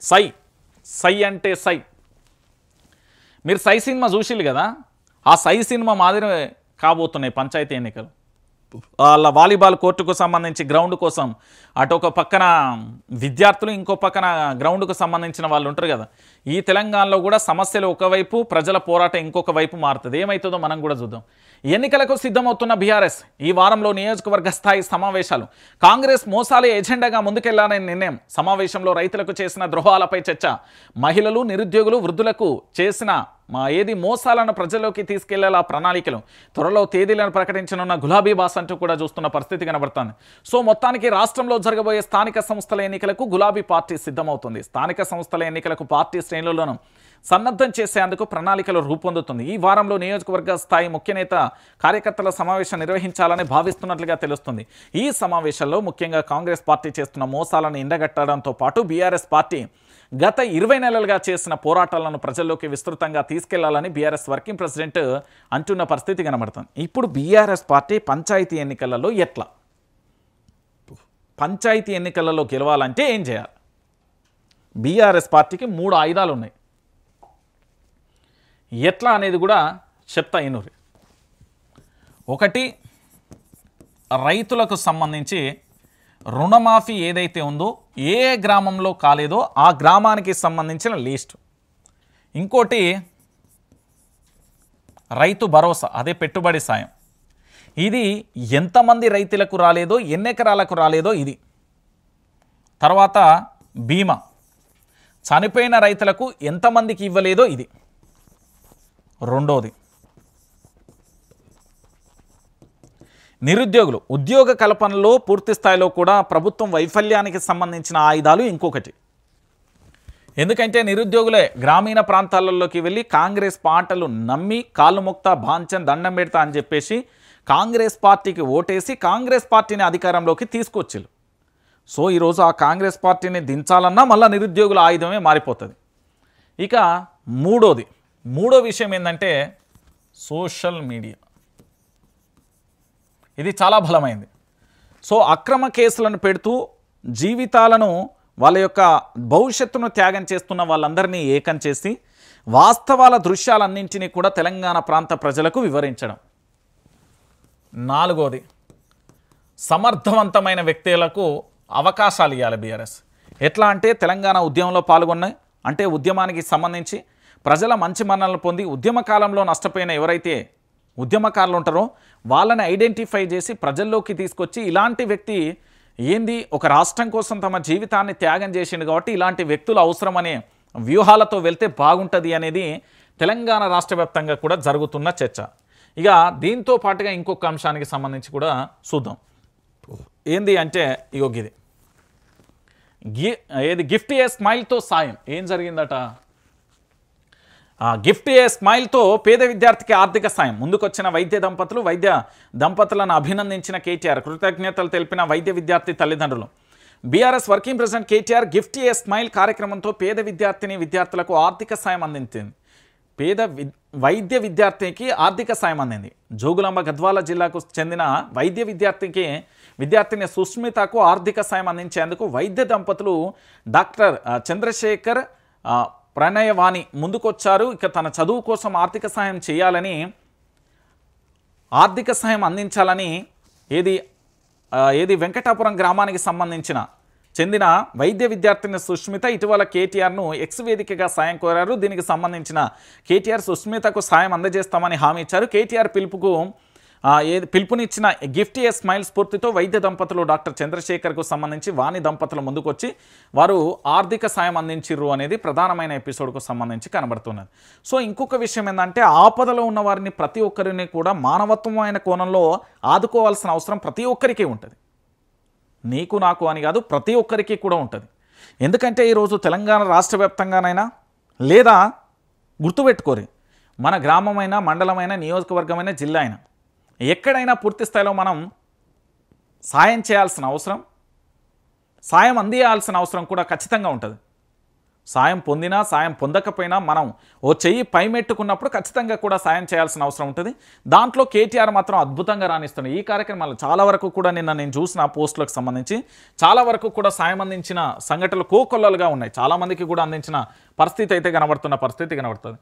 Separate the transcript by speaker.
Speaker 1: సై సై అంటే సై. మీరు సై సినిమా చూసిల్లు కదా, ఆ సై సినిమా మాదిరి కాబోతున్నాయి పంచాయతీ ఎన్నికలు. వాళ్ళ వాలీబాల్ కోర్టుకు సంబంధించి గ్రౌండ్ కోసం అటు ఒక పక్కన విద్యార్థులు, ఇంకో పక్కన గ్రౌండ్కు సంబంధించిన వాళ్ళు ఉంటారు కదా. ఈ తెలంగాణలో కూడా సమస్యలు ఒకవైపు, ప్రజల పోరాటం ఇంకొక వైపు మారుతుంది. ఏమవుతుందో మనం కూడా చూద్దాం. ఎన్నికలకు సిద్ధమవుతున్న బీఆర్ఎస్ ఈ వారంలో నియోజకవర్గ స్థాయి సమావేశాలు. కాంగ్రెస్ మోసాలే ఎజెండాగా ముందుకెళ్లాలనే నిర్ణయం. సమావేశంలో రైతులకు చేసిన ద్రోహాలపై చర్చ. మహిళలు, నిరుద్యోగులు, వృద్ధులకు చేసిన మోసాలను ప్రజల్లోకి తీసుకెళ్లేలా ప్రణాళికలు. త్వరలో తేదీలను ప్రకటించనున్న గులాబీ బాస్ అంటూ కూడా చూస్తున్న పరిస్థితి కనబడుతుంది. సో మొత్తానికి రాష్ట్రంలో జరగబోయే స్థానిక సంస్థల ఎన్నికలకు గులాబీ పార్టీ సిద్ధమవుతుంది. స్థానిక సంస్థల ఎన్నికలకు పార్టీ శ్రేణులను సన్నద్ధం చేసేందుకు ప్రణాళికలు రూపొందుతుంది. ఈ వారంలో నియోజకవర్గ స్థాయి ముఖ్యనేత కార్యకర్తల సమావేశం నిర్వహించాలని భావిస్తున్నట్లుగా తెలుస్తుంది. ఈ సమావేశంలో ముఖ్యంగా కాంగ్రెస్ పార్టీ చేస్తున్న మోసాలను ఎండగట్టడంతో పాటు బీఆర్ఎస్ పార్టీ గత 20 నెలలుగా చేసిన పోరాటాలను ప్రజల్లోకి విస్తృతంగా తీసుకెళ్లాలని బీఆర్ఎస్ వర్కింగ్ ప్రెసిడెంట్ అంటున్న పరిస్థితి కనబడుతుంది. ఇప్పుడు బీఆర్ఎస్ పార్టీ పంచాయతీ ఎన్నికలలో ఎట్లా, పంచాయతీ ఎన్నికలలో గెలవాలంటే ఏం చేయాలి? బీఆర్ఎస్ పార్టీకి 3 ఆయుధాలు ఉన్నాయి. ఎట్లా అనేది కూడా చెప్తా ఇనురి. ఒకటి, రైతులకు సంబంధించి రుణమాఫీ ఏదైతే ఉందో, ఏ గ్రామంలో కాలేదో ఆ గ్రామానికి సంబంధించిన లిస్టు. ఇంకోటి రైతు భరోసా, అదే పెట్టుబడి సాయం. ఇది ఎంతమంది రైతులకు రాలేదో, ఎన్ని ఎకరాలకు రాలేదో ఇది. తర్వాత బీమా, చనిపోయిన రైతులకు ఎంతమందికి ఇవ్వలేదో ఇది. రెండోది నిరుద్యోగులు, ఉద్యోగ కల్పనలో పూర్తి స్థాయిలో కూడా ప్రభుత్వం వైఫల్యానికి సంబంధించిన ఆయుధాలు ఇంకొకటి. ఎందుకంటే నిరుద్యోగులే గ్రామీణ ప్రాంతాలలోకి వెళ్ళి కాంగ్రెస్ పాటలు నమ్మి కాళ్ళు మొక్తా, బాంచన్, దండం పెడతా అని చెప్పేసి కాంగ్రెస్ పార్టీకి ఓటేసి కాంగ్రెస్ పార్టీని అధికారంలోకి తీసుకొచ్చారు. సో ఈరోజు ఆ కాంగ్రెస్ పార్టీని దించాలన్నా మళ్ళీ నిరుద్యోగుల ఆయుధమే మారిపోతుంది. ఇక మూడో విషయం ఏంటంటే సోషల్ మీడియా. ఇది చాలా బలమైంది. సో అక్రమ కేసులను పెడుతూ జీవితాలను, వాళ్ళ యొక్క భవిష్యత్తును త్యాగం చేస్తున్న వాళ్ళందరినీ ఏకం చేసి వాస్తవాల దృశ్యాలన్నింటినీ కూడా తెలంగాణ ప్రాంత ప్రజలకు వివరించడం. నాలుగోది, సమర్థవంతమైన వ్యక్తులకు అవకాశాలు ఇవ్వాలి బీఆర్ఎస్. ఎట్లా అంటే తెలంగాణ ఉద్యమంలో పాల్గొన్నాయి అంటే ఉద్యమానికి సంబంధించి ప్రజల మంచి మన్ననలు పొంది ఉద్యమ కాలంలో నష్టపోయిన ఎవరైతే ఉద్యమకారులు ఉంటారో వాళ్ళని ఐడెంటిఫై చేసి ప్రజల్లోకి తీసుకొచ్చి ఇలాంటి వ్యక్తి ఏంది, ఒక రాష్ట్రం కోసం తమ జీవితాన్ని త్యాగం చేసిండు కాబట్టి ఇలాంటి వ్యక్తులు అవసరమనే వ్యూహాలతో వెళ్తే బాగుంటుంది అనేది తెలంగాణ రాష్ట్ర వ్యాప్తంగా కూడా జరుగుతున్న చర్చ. ఇక దీంతో పాటుగా ఇంకొక అంశానికి సంబంధించి కూడా చూద్దాం. ఏంది అంటే ఏది గిఫ్ట్ ఏ స్మైల్తో సాయం. ఏం జరిగిందట? గిఫ్ట్ ఏ స్మైల్తో పేద విద్యార్థికి ఆర్థిక సాయం. ముందుకొచ్చిన వైద్య దంపతులను అభినందించిన కేటీఆర్, కృతజ్ఞతలు తెలిపిన వైద్య విద్యార్థి తల్లిదండ్రులు. BRS working president KTR gift a smile కార్యక్రమంతో పేద విద్యార్థులకు ఆర్థిక సాయం అందించింది. వైద్య విద్యార్థికి ఆర్థిక సాయం అందింది. జోగులాంబ గద్వాల జిల్లాకు చెందిన వైద్య విద్యార్థిని సుస్మితకు ఆర్థిక సాయం అందించేందుకు వైద్య దంపతులు డాక్టర్ చంద్రశేఖర్, ప్రణయవాణి ముందుకొచ్చారు. ఇక తన చదువు కోసం ఆర్థిక సాయం చేయాలని, ఆర్థిక సాయం అందించాలని ఏది వెంకటాపురం గ్రామానికి చెందిన వైద్య విద్యార్థిని సుస్మిత ఇటీవల కేటీఆర్ను ఎక్స్ వేదికగా సాయం కోరారు. దీనికి సంబంధించిన కేటీఆర్ సుస్మితకు సాయం అందజేస్తామని హామీ ఇచ్చారు. కేటీఆర్ పిలుపునిచ్చిన గిఫ్ట్ ఏ స్మైల్ స్ఫూర్తితో వైద్య దంపతులు డాక్టర్ చంద్రశేఖర్కు సంబంధించి వాణి దంపతులు ముందుకొచ్చి వారు ఆర్థిక సాయం అందించిర్రు అనేది ప్రధానమైన ఎపిసోడ్కు సంబంధించి కనబడుతున్నది. సో ఇంకొక విషయం ఏంటంటే ఆపదలో ఉన్న వారిని ప్రతి ఒక్కరిని కూడా మానవత్వమైన కోణంలో ఆదుకోవాల్సిన అవసరం ప్రతి ఒక్కరికి ఉంటుంది. నీకు నాకు అని కాదు, ప్రతి ఒక్కరికి కూడా ఉంటుంది. ఎందుకంటే ఈరోజు తెలంగాణ రాష్ట్ర వ్యాప్తంగానైనా లేదా గుర్తుపెట్టుకోరి, మన గ్రామమైనా, మండలమైనా, నియోజకవర్గమైనా, జిల్లా అయినా ఎక్కడైనా పూర్తి స్థాయిలో మనం సాయం చేయాల్సిన అవసరం, సాయం అందియాల్సిన అవసరం కూడా ఖచ్చితంగా ఉంటుంది. సాయం పొందినా సాయం పొందకపోయినా మనం ఓ చెయ్యి పైమెట్టుకున్నప్పుడు ఖచ్చితంగా కూడా సాయం చేయాల్సిన అవసరం ఉంటుంది. దాంట్లో కేటీఆర్ మాత్రం అద్భుతంగా రాణిస్తున్నాడు. ఈ కార్యక్రమాలు చాలా వరకు కూడా నిన్న నేను చూసిన పోస్టులకు సంబంధించి చాలా వరకు కూడా సాయం అందించిన సంఘటనలు కోకొల్లలుగా ఉన్నాయి. చాలామందికి కూడా అందించిన పరిస్థితి అయితే కనబడుతుంది.